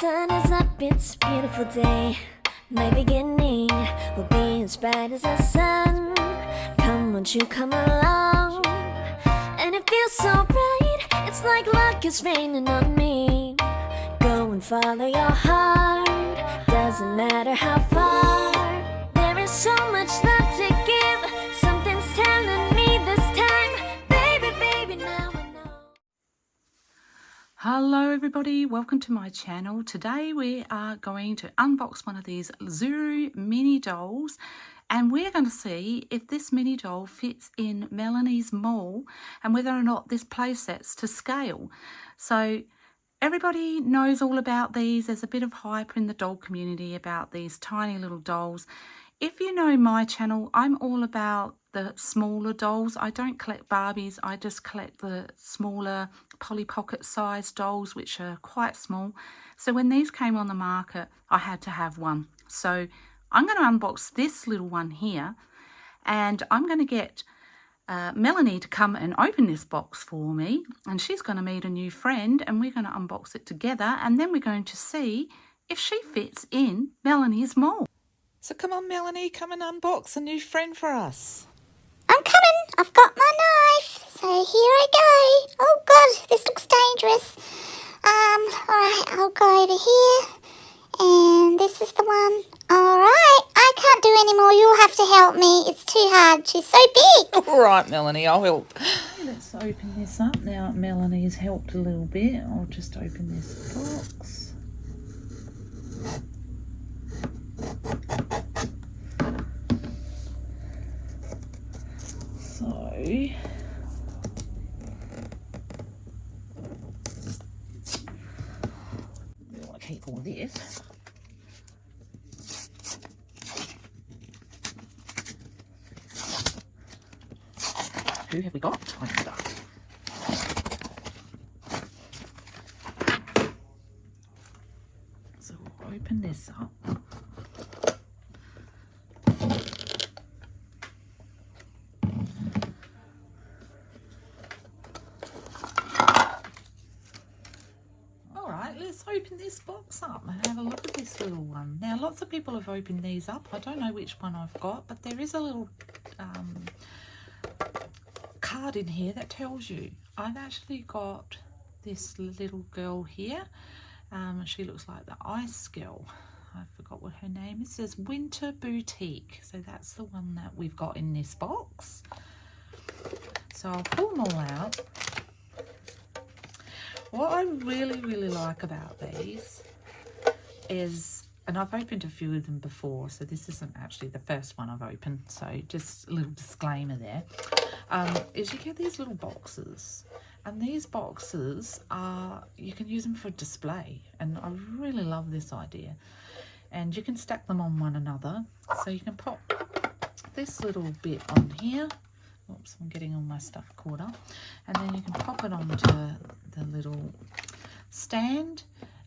sun is up, it's a beautiful day. My beginning will be as bright as the sun. Come, won't you come along? And it feels so bright, it's like luck is raining on me. Go and follow your heart, doesn't matter how far. There is so much love to give, something's telling me this time. Baby, baby, now I know. Hello everybody, welcome to my channel. Today we are going to unbox one of these Zuru Minnee dolls, and we're going to see if this mini doll fits in Melanie's mall and whether or not this playsets to scale. So everybody knows all about these. There's a bit of hype in the doll community about these tiny little dolls. If you know my channel, I'm all about the smaller dolls. I don't collect Barbies, I just collect the smaller Polly Pocket size dolls, which are quite small. So when these came on the market, I had to have one. So I'm going to unbox this little one here, and I'm going to get Melanie to come and open this box for me, and she's going to meet a new friend and we're going to unbox it together, and then we're going to see if she fits in Melanie's mold. So come on Melanie, come and unbox a new friend for us. I'm coming. I've got my knife. So here I go. Oh God, this looks dangerous. Alright, I'll go over here. And this is the one. Alright, I can't do any more. You'll have to help me. It's too hard. She's so big. Alright Melanie, I'll help. Let's open this up now. Melanie's helped a little bit. I'll just open this box. So we'll keep all this. Who have we got? I start. So we'll open this up. Let's open this box up and have a look at this little one. Now, lots of people have opened these up. I don't know which one I've got, but there is a little card in here that tells you. I've actually got this little girl here. She looks like the ice girl. I forgot what her name is. It says Winter Boutique. So that's the one that we've got in this box. So I'll pull them all out. What I really like about these is, and I've opened a few of them before, so this isn't actually the first one I've opened, so just a little disclaimer there, is you get these little boxes, and these boxes are, you can use them for display, and I really love this idea. And you can stack them on one another, so you can pop this little bit on here. Oops, I'm getting all my stuff caught up. And then you can pop it onto the little stand,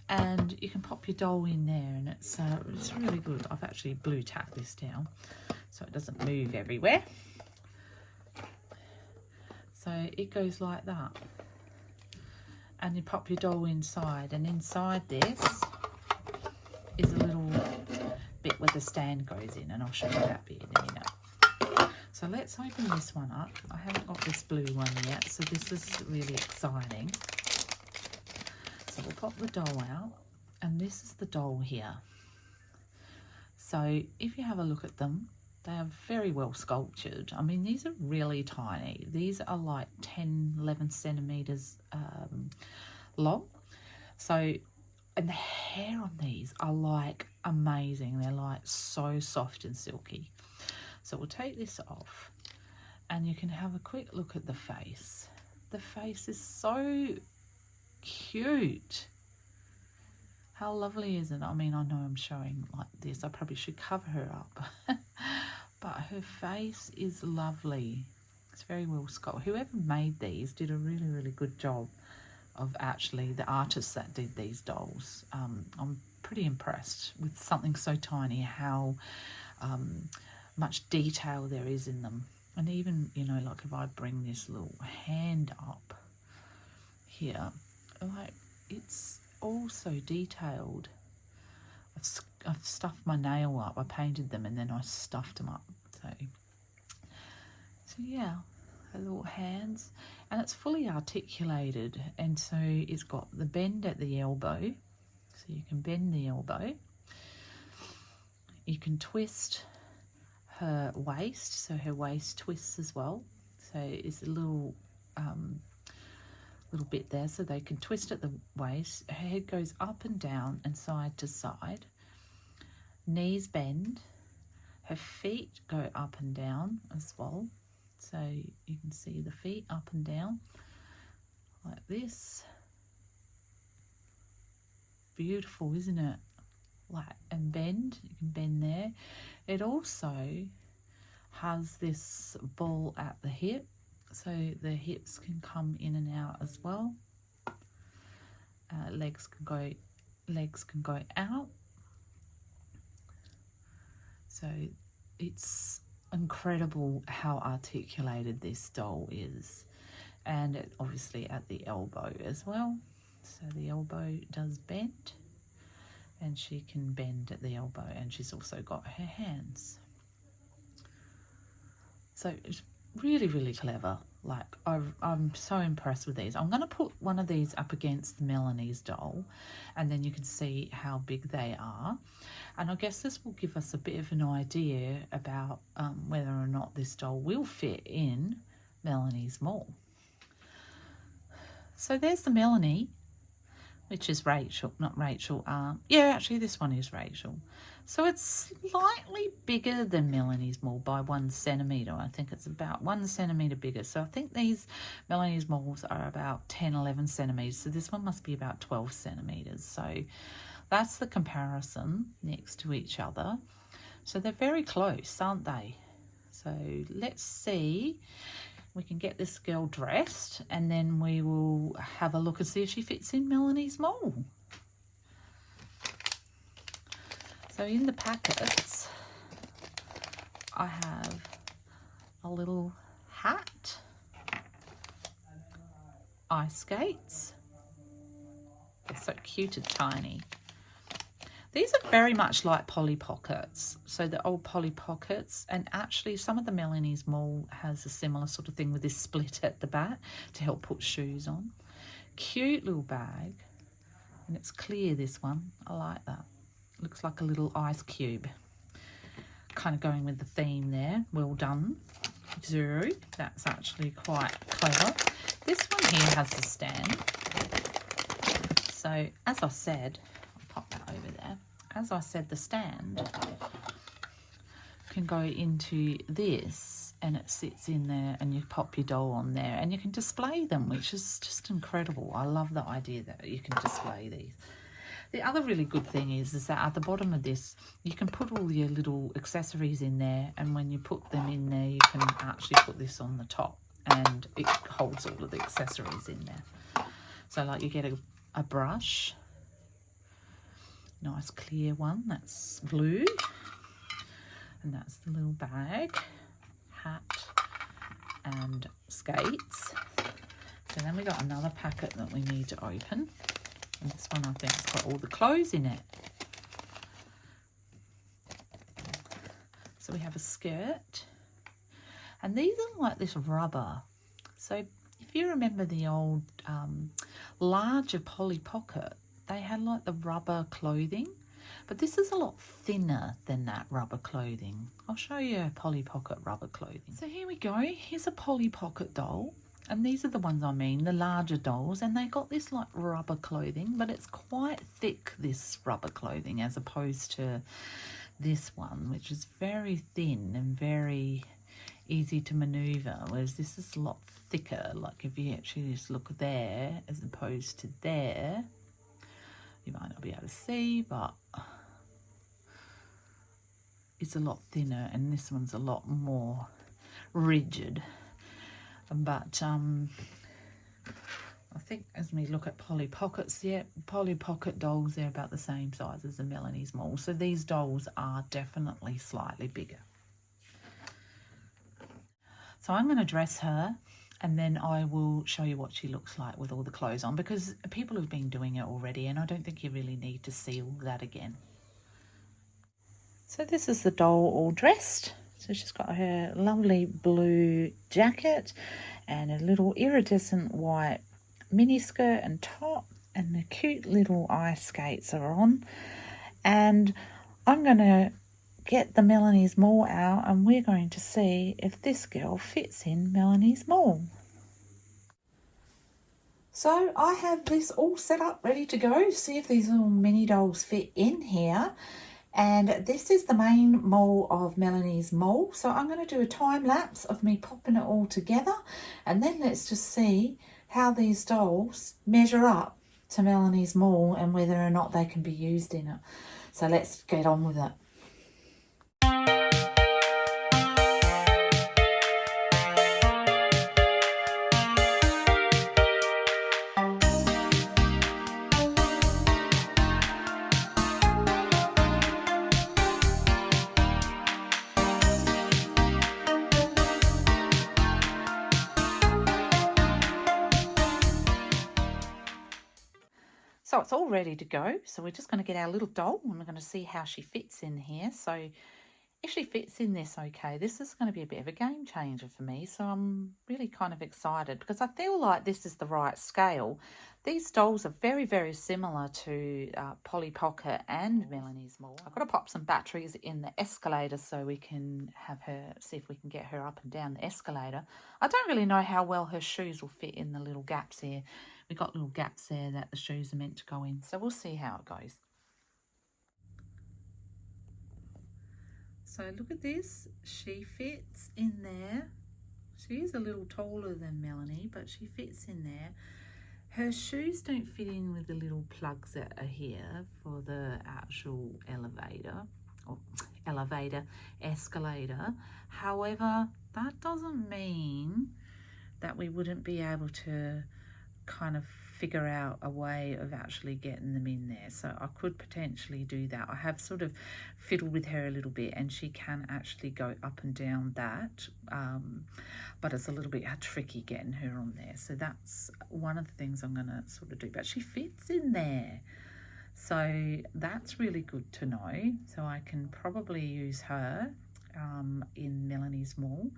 and you can pop your doll in there, and it's really good. I've actually blue tacked this down so it doesn't move everywhere. So it goes like that. And you pop your doll inside, and inside this is a little bit where the stand goes in, and I'll show you that bit in a minute. So let's open this one up. I haven't got this blue one yet, so this is really exciting. So we'll pop the doll out, and this is the doll here. So if you have a look at them, they are very well sculptured. I mean, these are really tiny. These are like 10-11 centimeters long. So, and the hair on these are like amazing. They're like so soft and silky. So we'll take this off, and you can have a quick look at the face. The face is so cute. How lovely is it? I mean, I know I'm showing like this. I probably should cover her up. But her face is lovely. It's very well sculpted. Whoever made these did a really good job of actually the artists that did these dolls. I'm pretty impressed with something so tiny, how much detail there is in them. And even, you know, like if I bring this little hand up here, like it's all so detailed. I've stuffed my nail up. I painted them and then I stuffed them up. So yeah, her little hands. And it's fully articulated. And so it's got the bend at the elbow. So you can bend the elbow. You can twist her waist. So her waist twists as well. So it's a little bit there, so they can twist at the waist. Her head goes up and down and side to side. Knees bend. Her feet go up and down as well. So you can see the feet up and down like this. Beautiful, isn't it? Like, and bend. You can bend there. It also has this ball at the hip. So the hips can come in and out as well. Legs can go out. So it's incredible how articulated this doll is, and it obviously at the elbow as well. So the elbow does bend, and she can bend at the elbow, and she's also got her hands. So it's really, really clever. Like, I'm so impressed with these. I'm going to put one of these up against Melanie's doll, and then you can see how big they are. And I guess this will give us a bit of an idea about whether or not this doll will fit in Melanie's mold. So there's the Melanie, which is Rachel, not Rachel. Yeah, actually this one is Rachel. So it's slightly bigger than Melanie's mold by 1 centimetre. I think it's about 1 centimetre bigger. So I think these Melanie's molds are about 10, 11 centimetres. So this one must be about 12 centimetres. So that's the comparison next to each other. So they're very close, aren't they? So let's see. We can get this girl dressed and then we will have a look and see if she fits in Melanie's mold. So in the packets, I have a little hat, ice skates. They're so cute and tiny. These are very much like Polly Pockets. So the old Polly Pockets, and actually some of the Melanie's mold has a similar sort of thing with this split at the back to help put shoes on. Cute little bag, and it's clear, this one. I like that. Looks like a little ice cube. Kind of going with the theme there. Well done, Zuru. That's actually quite clever. This one here has a stand. So as I said, I'll pop that over there. As I said, the stand can go into this and it sits in there, and you pop your doll on there and you can display them, which is just incredible. I love the idea that you can display these. The other really good thing is that at the bottom of this, you can put all your little accessories in there, and when you put them in there, you can actually put this on the top and it holds all of the accessories in there. So like you get a brush, nice clear one, that's blue, and that's the little bag, hat and skates. So then we got another packet that we need to open. And this one I think has got all the clothes in it. So we have a skirt. And these are like this rubber. So if you remember the old larger Polly Pocket, they had like the rubber clothing. But this is a lot thinner than that rubber clothing. I'll show you a Polly Pocket rubber clothing. So here we go. Here's a Polly Pocket doll. And these are the ones I mean, the larger dolls, and they got this like rubber clothing, but it's quite thick, this rubber clothing, as opposed to this one, which is very thin and very easy to maneuver, whereas this is a lot thicker. Like if you actually just look there as opposed to there, you might not be able to see, but it's a lot thinner, and this one's a lot more rigid. But I think as we look at Polly Pockets, yeah, Polly Pocket dolls, they're about the same size as the Melanie's mold. So these dolls are definitely slightly bigger. So I'm going to dress her and then I will show you what she looks like with all the clothes on, because people have been doing it already and I don't think you really need to see all that again. So this is the doll all dressed. So she's got her lovely blue jacket and a little iridescent white mini skirt and top, and the cute little ice skates are on. And I'm going to get the Melanie's Mall out and we're going to see if this girl fits in Melanie's Mall. So I have this all set up ready to go, see if these little mini dolls fit in here. And this is the main mall of Melanie's Mall. So I'm going to do a time lapse of me popping it all together, and then let's just see how these dolls measure up to Melanie's Mall and whether or not they can be used in it. So let's get on with it. So it's all ready to go. So we're just going to get our little doll and we're going to see how she fits in here. So if she fits in this okay, this is going to be a bit of a game changer for me. So I'm really kind of excited because I feel like this is the right scale. These dolls are very, very similar to Polly Pocket and Melanie's Mall. I've got to pop some batteries in the escalator so we can have her, see if we can get her up and down the escalator. I don't really know how well her shoes will fit in the little gaps here. We've got little gaps there that the shoes are meant to go in. So we'll see how it goes. So look at this, she fits in there. She is a little taller than Melanie, but she fits in there. Her shoes don't fit in with the little plugs that are here for the actual elevator, or escalator. However, that doesn't mean that we wouldn't be able to kind of figure out a way of actually getting them in there. So I could potentially do that. I have sort of fiddled with her a little bit and she can actually go up and down that, but it's a little bit tricky getting her on there. So that's one of the things I'm going to sort of do, but she fits in there. So that's really good to know. So I can probably use her in Melanie's Mall.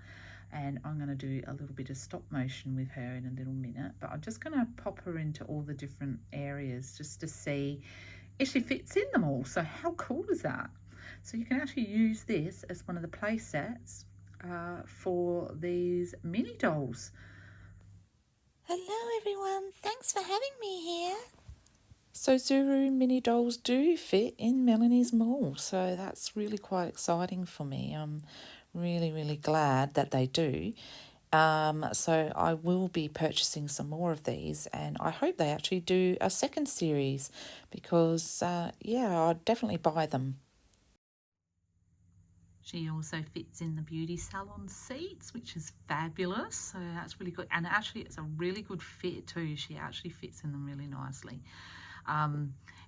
And I'm going to do a little bit of stop motion with her in a little minute, but I'm just going to pop her into all the different areas just to see if she fits in them all. So how cool is that? So you can actually use this as one of the play sets for these mini dolls. Hello everyone, thanks for having me here. So Zuru Minnee dolls do fit in Melanie's Mall, so that's really quite exciting for me. I'm really glad that they do. So I will be purchasing some more of these, and I hope they actually do a second series because yeah, I'd definitely buy them. She also fits in the beauty salon seats, which is fabulous. So that's really good. And actually, it's a really good fit too. She actually fits in them really nicely.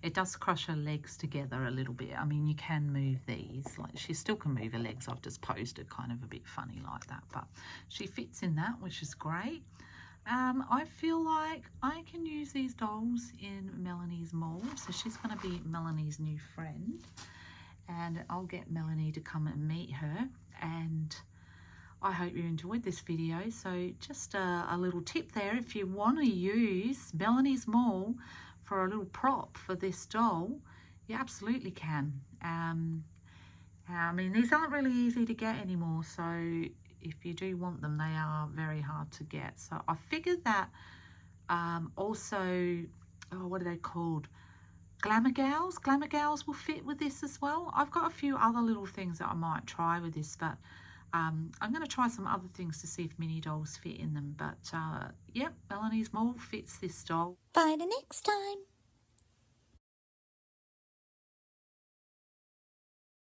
It does crush her legs together a little bit. I mean, you can move these. Like, she still can move her legs. I've just posed it kind of a bit funny like that. But she fits in that, which is great. I feel like I can use these dolls in Melanie's Mall. So she's going to be Melanie's new friend. And I'll get Melanie to come and meet her. And I hope you enjoyed this video. So just a little tip there. If you want to use Melanie's Mall for a little prop for this doll, you absolutely can. I mean, these aren't really easy to get anymore. So if you do want them, they are very hard to get. So I figured that also, what are they called? Glamour gals will fit with this as well. I've got a few other little things that I might try with this, but I'm going to try some other things to see if mini dolls fit in them. But yep, Melanie's Mall fits this doll. Bye the next time.